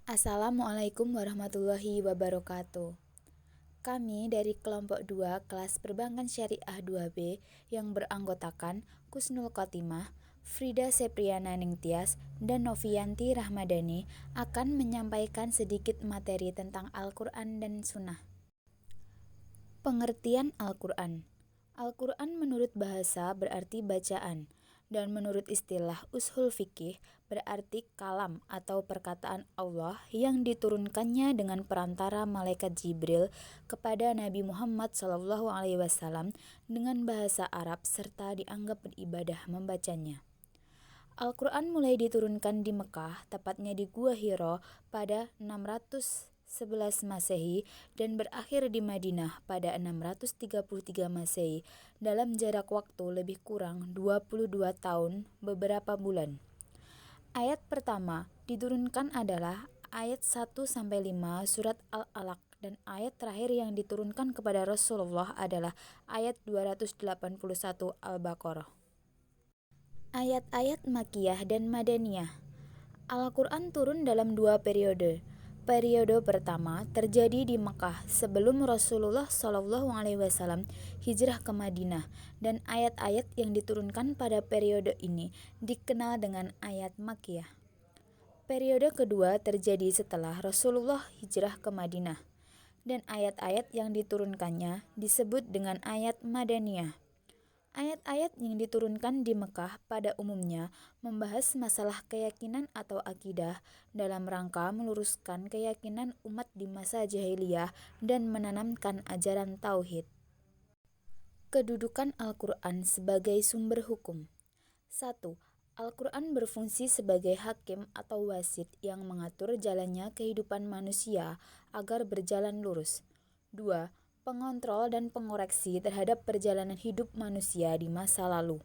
Assalamualaikum warahmatullahi wabarakatuh. Kami dari kelompok 2 kelas Perbankan Syariah 2B yang beranggotakan Kusnul Khotimah, Frida Sepriana Ningtyas, dan Novianti Rahmadani akan menyampaikan sedikit materi tentang Al-Quran dan Sunnah. Pengertian Al-Quran. Al-Quran menurut bahasa berarti bacaan, dan menurut istilah ushul fikih berarti kalam atau perkataan Allah yang diturunkannya dengan perantara malaikat Jibril kepada Nabi Muhammad SAW dengan bahasa Arab serta dianggap beribadah membacanya. Al-Quran mulai diturunkan di Mekah, tepatnya di Gua Hiro pada 611 Masehi dan berakhir di Madinah pada 633 Masehi dalam jarak waktu lebih kurang 22 tahun beberapa bulan. Ayat pertama diturunkan adalah ayat 1-5 surat Al-Alaq dan ayat terakhir yang diturunkan kepada Rasulullah adalah ayat 281 Al-Baqarah. Ayat-ayat Makkiyah dan Madaniyah. Al-Quran turun dalam 2 periode. Periode pertama terjadi di Mekah sebelum Rasulullah SAW hijrah ke Madinah, dan ayat-ayat yang diturunkan pada periode ini dikenal dengan ayat Makkiyah. Periode kedua terjadi setelah Rasulullah hijrah ke Madinah, dan ayat-ayat yang diturunkannya disebut dengan ayat Madaniyah. Ayat-ayat yang diturunkan di Mekah pada umumnya membahas masalah keyakinan atau akidah dalam rangka meluruskan keyakinan umat di masa jahiliyah dan menanamkan ajaran tauhid. Kedudukan Al-Quran sebagai sumber hukum. 1. Al-Quran berfungsi sebagai hakim atau wasit yang mengatur jalannya kehidupan manusia agar berjalan lurus. 2. Pengontrol dan pengoreksi terhadap perjalanan hidup manusia di masa lalu.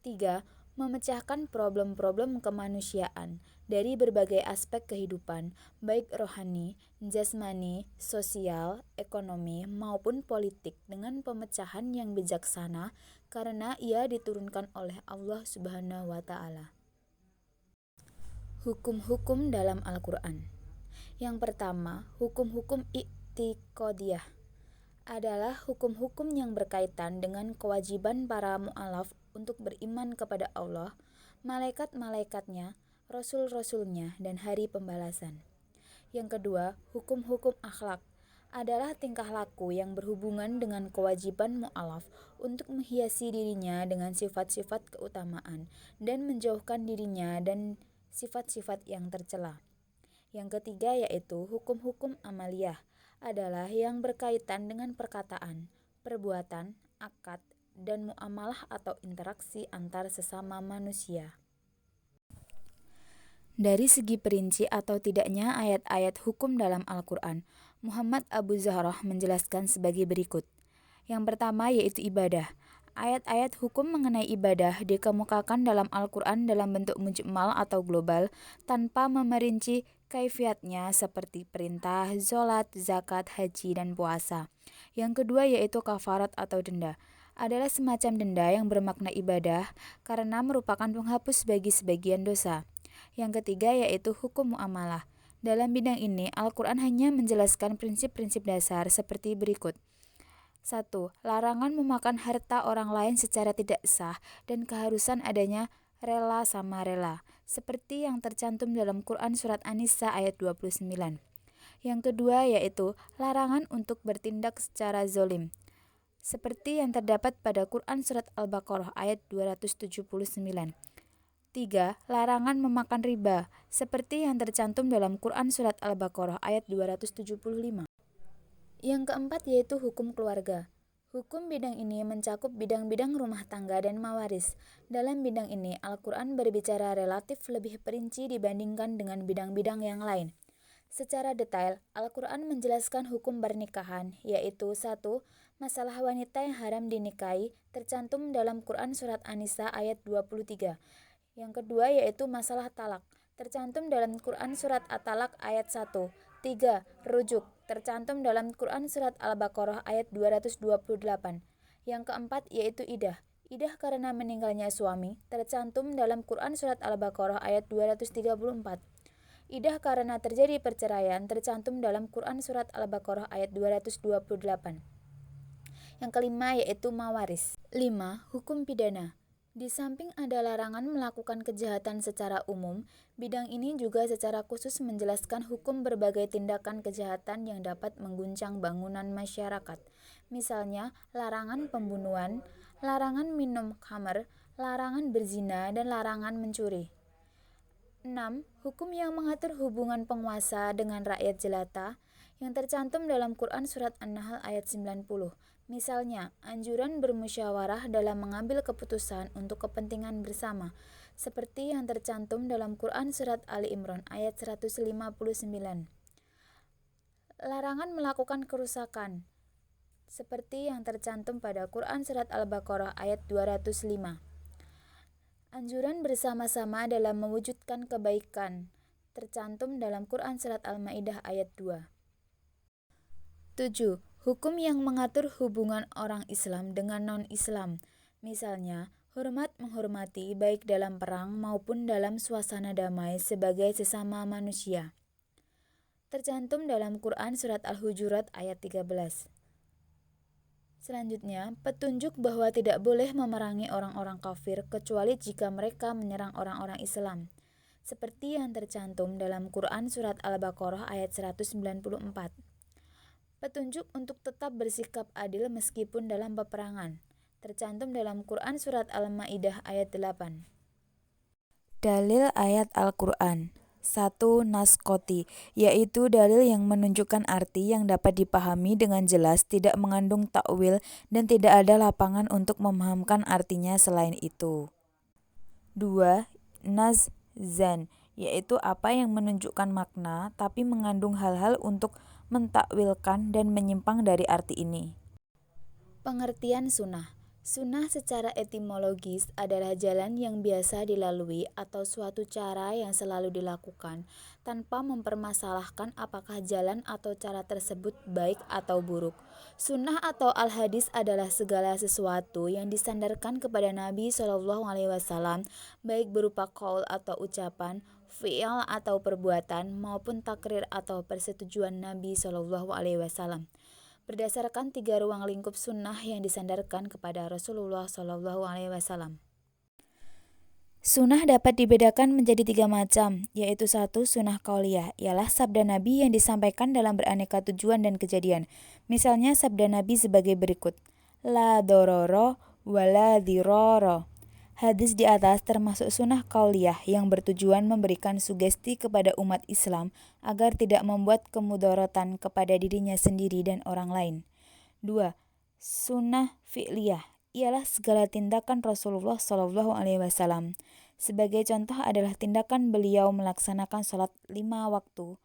3. Memecahkan problem-problem kemanusiaan dari berbagai aspek kehidupan, baik rohani, jasmani, sosial, ekonomi, maupun politik dengan pemecahan yang bijaksana karena ia diturunkan oleh Allah Subhanahu wa Ta'ala. Hukum-hukum dalam Al-Quran. Yang pertama, hukum-hukum i'tiqadiyah adalah hukum-hukum yang berkaitan dengan kewajiban para mu'alaf untuk beriman kepada Allah, malaikat-malaikatnya, rasul-rasulnya, dan hari pembalasan. Yang kedua, hukum-hukum akhlak adalah tingkah laku yang berhubungan dengan kewajiban mu'alaf untuk menghiasi dirinya dengan sifat-sifat keutamaan dan menjauhkan dirinya dan sifat-sifat yang tercela. Yang ketiga yaitu hukum-hukum amaliyah adalah yang berkaitan dengan perkataan, perbuatan, akad, dan muamalah atau interaksi antar sesama manusia. Dari segi perinci atau tidaknya ayat-ayat hukum dalam Al-Quran, Muhammad Abu Zahrah menjelaskan sebagai berikut. Yang pertama yaitu ibadah. Ayat-ayat hukum mengenai ibadah dikemukakan dalam Al-Quran dalam bentuk mujmal atau global tanpa memerinci kaifiatnya seperti perintah, sholat, zakat, haji, dan puasa. Yang kedua yaitu kafarat atau denda. Adalah semacam denda yang bermakna ibadah karena merupakan penghapus bagi sebagian dosa. Yang ketiga yaitu hukum muamalah. Dalam bidang ini, Al-Quran hanya menjelaskan prinsip-prinsip dasar seperti berikut. 1. Larangan memakan harta orang lain secara tidak sah dan keharusan adanya rela sama rela, seperti yang tercantum dalam Quran Surat An-Nisa ayat 29. Yang kedua yaitu larangan untuk bertindak secara zolim, seperti yang terdapat pada Quran Surat Al-Baqarah ayat 279. 3. Larangan memakan riba, seperti yang tercantum dalam Quran Surat Al-Baqarah ayat 275. Yang keempat yaitu hukum keluarga. Hukum bidang ini mencakup bidang-bidang rumah tangga dan mawaris. Dalam bidang ini, Al-Quran berbicara relatif lebih perinci dibandingkan dengan bidang-bidang yang lain. Secara detail, Al-Quran menjelaskan hukum pernikahan, yaitu 1. Masalah wanita yang haram dinikahi, tercantum dalam Quran Surat An-Nisa ayat 23. Yang kedua yaitu masalah talak, tercantum dalam Quran Surat At-Talaq ayat 1. 3. Rujuk, tercantum dalam Quran Surat Al-Baqarah ayat 228. Yang keempat yaitu idah. Idah karena meninggalnya suami, tercantum dalam Quran Surat Al-Baqarah ayat 234. Idah karena terjadi perceraian tercantum dalam Quran Surat Al-Baqarah ayat 228. Yang kelima yaitu mawaris. 5. Hukum pidana. Di samping ada larangan melakukan kejahatan secara umum, bidang ini juga secara khusus menjelaskan hukum berbagai tindakan kejahatan yang dapat mengguncang bangunan masyarakat. Misalnya, larangan pembunuhan, larangan minum khamr, larangan berzina, dan larangan mencuri. 6. Hukum yang mengatur hubungan penguasa dengan rakyat jelata yang tercantum dalam Quran Surat An-Nahl ayat 90. Misalnya, anjuran bermusyawarah dalam mengambil keputusan untuk kepentingan bersama, seperti yang tercantum dalam Quran Surat Ali Imran ayat 159. Larangan melakukan kerusakan, seperti yang tercantum pada Quran Surat Al-Baqarah ayat 205. Anjuran bersama-sama dalam mewujudkan kebaikan, tercantum dalam Quran Surat Al-Ma'idah ayat 2. 7. Hukum yang mengatur hubungan orang Islam dengan non-Islam. Misalnya, hormat menghormati baik dalam perang maupun dalam suasana damai sebagai sesama manusia. Tercantum dalam Quran Surat Al-Hujurat ayat 13. Selanjutnya, petunjuk bahwa tidak boleh memerangi orang-orang kafir kecuali jika mereka menyerang orang-orang Islam. Seperti yang tercantum dalam Quran Surat Al-Baqarah ayat 194. Petunjuk untuk tetap bersikap adil meskipun dalam peperangan, tercantum dalam Quran Surat Al-Ma'idah ayat 8. Dalil ayat Al-Quran. 1. Naskoti, yaitu dalil yang menunjukkan arti yang dapat dipahami dengan jelas, tidak mengandung takwil, dan tidak ada lapangan untuk memahamkan artinya selain itu. 2. Nazzan, yaitu apa yang menunjukkan makna, tapi mengandung hal-hal untuk mentakwilkan dan menyimpang dari arti ini. Pengertian sunnah. Sunnah secara etimologis adalah jalan yang biasa dilalui atau suatu cara yang selalu dilakukan tanpa mempermasalahkan apakah jalan atau cara tersebut baik atau buruk. Sunnah atau al-hadis adalah segala sesuatu yang disandarkan kepada Nabi SAW, baik berupa qaul atau ucapan, fi'il atau perbuatan, maupun takrir atau persetujuan Nabi SAW. Berdasarkan 3 ruang lingkup sunnah yang disandarkan kepada Rasulullah SAW. Sunnah dapat dibedakan menjadi 3 macam, yaitu 1. Sunnah qauliyah, ialah sabda Nabi yang disampaikan dalam beraneka tujuan dan kejadian. Misalnya sabda Nabi sebagai berikut: La dororo wa la diroro. Hadis di atas termasuk sunnah qauliyah yang bertujuan memberikan sugesti kepada umat Islam agar tidak membuat kemudorotan kepada dirinya sendiri dan orang lain. 2. Sunnah fi'liyah, ialah segala tindakan Rasulullah SAW. Sebagai contoh adalah tindakan beliau melaksanakan sholat 5 waktu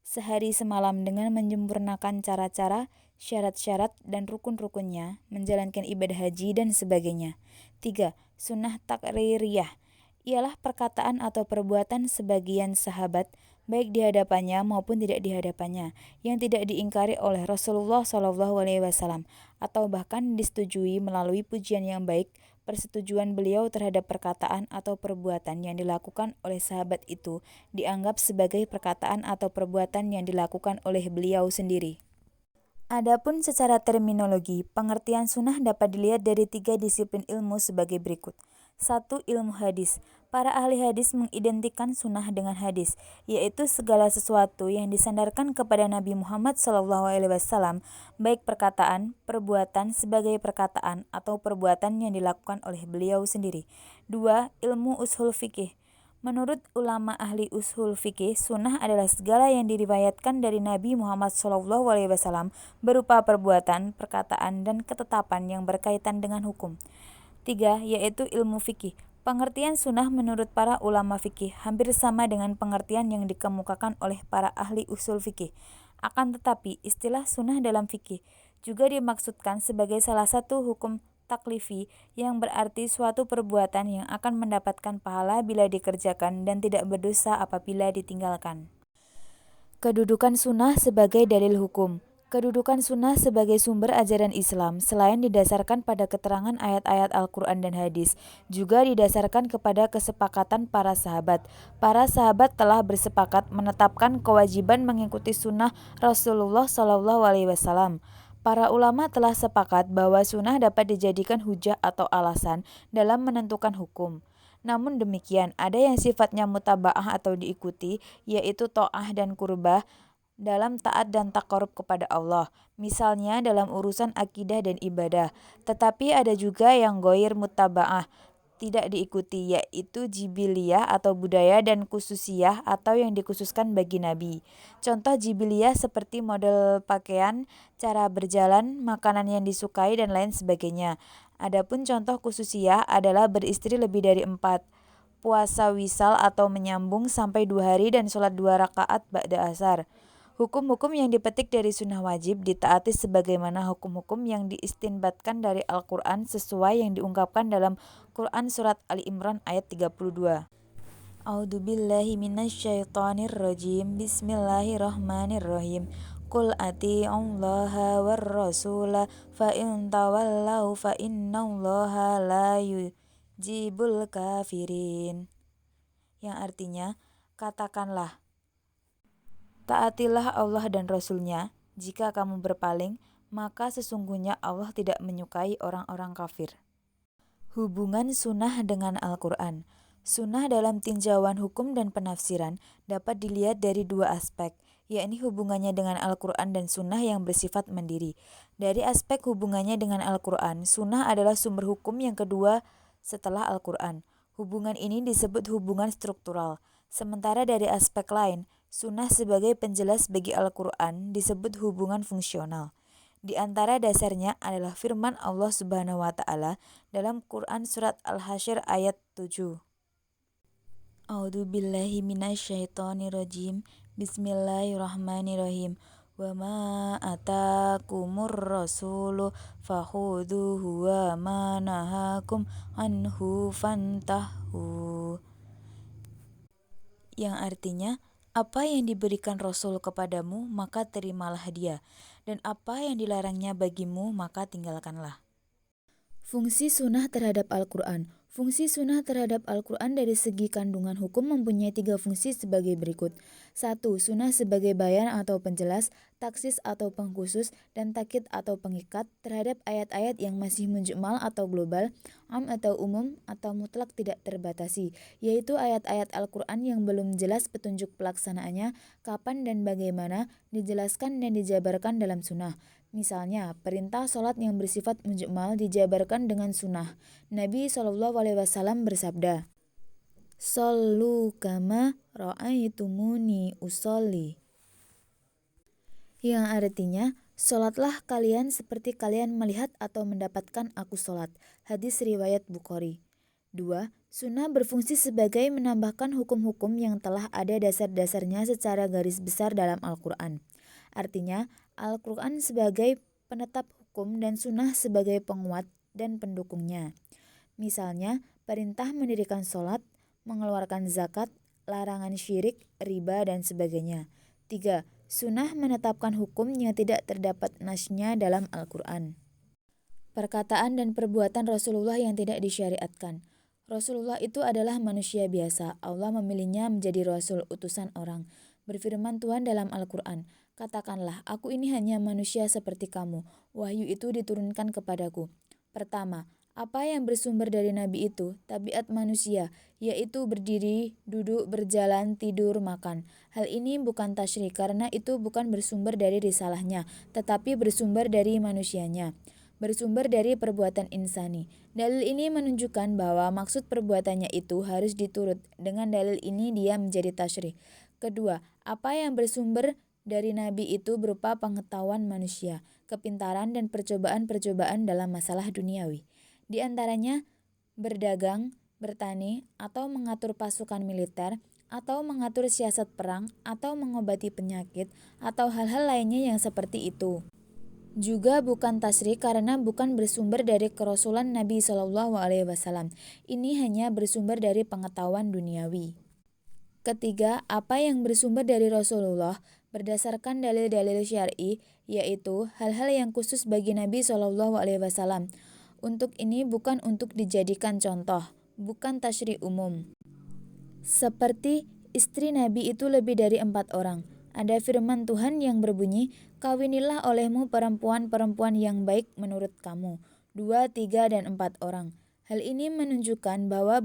sehari semalam dengan menyempurnakan cara-cara, syarat-syarat, dan rukun-rukunnya, menjalankan ibadah haji, dan sebagainya. 3. Sunnah takririyah, ialah perkataan atau perbuatan sebagian sahabat, baik di hadapannya maupun tidak di hadapannya, yang tidak diingkari oleh Rasulullah SAW, atau bahkan disetujui melalui pujian yang baik, persetujuan beliau terhadap perkataan atau perbuatan yang dilakukan oleh sahabat itu dianggap sebagai perkataan atau perbuatan yang dilakukan oleh beliau sendiri. Adapun secara terminologi, pengertian sunnah dapat dilihat dari 3 disiplin ilmu sebagai berikut. 1. Ilmu hadis. Para ahli hadis mengidentikan sunnah dengan hadis, yaitu segala sesuatu yang disandarkan kepada Nabi Muhammad SAW, baik perkataan, perbuatan sebagai perkataan, atau perbuatan yang dilakukan oleh beliau sendiri. 2. Ilmu ushul fikih. Menurut ulama ahli ushul fikih, sunnah adalah segala yang diriwayatkan dari Nabi Muhammad SAW berupa perbuatan, perkataan, dan ketetapan yang berkaitan dengan hukum. 3. Yaitu ilmu fikih. Pengertian sunnah menurut para ulama fikih hampir sama dengan pengertian yang dikemukakan oleh para ahli usul fikih. Akan tetapi, istilah sunnah dalam fikih juga dimaksudkan sebagai salah satu hukum taklifi, yang berarti suatu perbuatan yang akan mendapatkan pahala bila dikerjakan dan tidak berdosa apabila ditinggalkan. Kedudukan sunnah sebagai dalil hukum. Kedudukan sunnah sebagai sumber ajaran Islam selain didasarkan pada keterangan ayat-ayat Al-Quran dan hadis, juga didasarkan kepada kesepakatan para sahabat. Para sahabat telah bersepakat menetapkan kewajiban mengikuti sunnah Rasulullah SAW. Para ulama telah sepakat bahwa sunnah dapat dijadikan hujah atau alasan dalam menentukan hukum. Namun demikian, ada yang sifatnya mutaba'ah atau diikuti, yaitu ta'ah dan kurbah, dalam taat dan taqarrub kepada Allah, misalnya dalam urusan akidah dan ibadah. Tetapi ada juga yang ghair muttaba'ah, tidak diikuti, yaitu jibiliyah atau budaya dan khususiyah atau yang dikhususkan bagi Nabi. Contoh jibiliyah seperti model pakaian, cara berjalan, makanan yang disukai, dan lain sebagainya. Adapun contoh khususiyah adalah beristri lebih dari 4, puasa wisal atau menyambung sampai 2 hari, dan sholat 2 rakaat ba'da asar. Hukum-hukum yang dipetik dari sunnah wajib ditaati sebagaimana hukum-hukum yang diistinbatkan dari Al-Quran sesuai yang diungkapkan dalam Quran Surat Ali Imran ayat 32. A'udzubillahi minasyaitonirrajim. Bismillahirrahmanirrahim. Qul ati'ullaha war-rasula fa in tawallau fa innallaha la yujibul kafirin. Yang artinya, katakanlah, taatilah Allah dan Rasul-Nya. Jika kamu berpaling, maka sesungguhnya Allah tidak menyukai orang-orang kafir. Hubungan sunnah dengan Al-Quran. Sunnah dalam tinjauan hukum dan penafsiran dapat dilihat dari 2 aspek, yakni hubungannya dengan Al-Quran dan sunnah yang bersifat mandiri. Dari aspek hubungannya dengan Al-Quran, sunnah adalah sumber hukum yang kedua setelah Al-Quran. Hubungan ini disebut hubungan struktural. Sementara dari aspek lain, sunnah sebagai penjelas bagi Al-Quran disebut hubungan fungsional. Di antara dasarnya adalah firman Allah Subhanahu wa Ta'ala dalam Quran Surat Al-Hasyr ayat 7. A'udzubillahi minasyaitonirrajim. Bismillahirrahmanirrahim. Wa ma atakumur rasulu fakhudhuhu wa ma nahakum anhu fantahu. Yang artinya, apa yang diberikan Rasul kepadamu, maka terimalah dia, dan apa yang dilarangnya bagimu, maka tinggalkanlah. Fungsi sunnah terhadap Al-Quran. Fungsi sunnah terhadap Al-Quran dari segi kandungan hukum mempunyai 3 fungsi sebagai berikut. 1. Sunnah sebagai bayan atau penjelas, taksis atau pengkhusus, dan takkid atau pengikat terhadap ayat-ayat yang masih mujmal atau global, am atau umum, atau mutlak tidak terbatasi, yaitu ayat-ayat Al-Quran yang belum jelas petunjuk pelaksanaannya, kapan dan bagaimana, dijelaskan dan dijabarkan dalam sunnah. Misalnya, perintah sholat yang bersifat mujmal dijabarkan dengan sunnah. Nabi SAW bersabda, "Shollu kama ra'aitumuni usolli." Yang artinya, sholatlah kalian seperti kalian melihat atau mendapatkan aku sholat. Hadis riwayat Bukhari. 2. Sunnah berfungsi sebagai menambahkan hukum-hukum yang telah ada dasar-dasarnya secara garis besar dalam Al-Quran. Artinya, Al-Quran sebagai penetap hukum dan sunnah sebagai penguat dan pendukungnya. Misalnya, perintah mendirikan sholat, mengeluarkan zakat, larangan syirik, riba, dan sebagainya. 3. Sunnah menetapkan hukum yang tidak terdapat nasnya dalam Al-Quran. Perkataan dan perbuatan Rasulullah yang tidak disyariatkan. Rasulullah itu adalah manusia biasa. Allah memilihnya menjadi Rasul, utusan orang. Berfirman Tuhan dalam Al-Quran, "Katakanlah, aku ini hanya manusia seperti kamu. Wahyu itu diturunkan kepadaku." Pertama, apa yang bersumber dari Nabi itu? Tabiat manusia, yaitu berdiri, duduk, berjalan, tidur, makan. Hal ini bukan tasyrik karena itu bukan bersumber dari risalahnya, tetapi bersumber dari manusianya. Bersumber dari perbuatan insani. Dalil ini menunjukkan bahwa maksud perbuatannya itu harus diturut. Dengan dalil ini dia menjadi tasyrik. Kedua, apa yang bersumber dari Nabi itu berupa pengetahuan manusia, kepintaran dan percobaan-percobaan dalam masalah duniawi. Di antaranya berdagang, bertani, atau mengatur pasukan militer, atau mengatur siasat perang, atau mengobati penyakit, atau hal-hal lainnya yang seperti itu. Juga bukan tasyrik karena bukan bersumber dari kerasulan Nabi SAW. Ini hanya bersumber dari pengetahuan duniawi. Ketiga, apa yang bersumber dari Rasulullah berdasarkan dalil-dalil syar'i, yaitu hal-hal yang khusus bagi Nabi SAW. Untuk ini bukan untuk dijadikan contoh, bukan tasyri' umum. Seperti istri Nabi itu lebih dari 4 orang. Ada firman Tuhan yang berbunyi, "Kawinilah olehmu perempuan-perempuan yang baik menurut kamu, 2, 3, dan 4 orang." Hal ini menunjukkan bahwa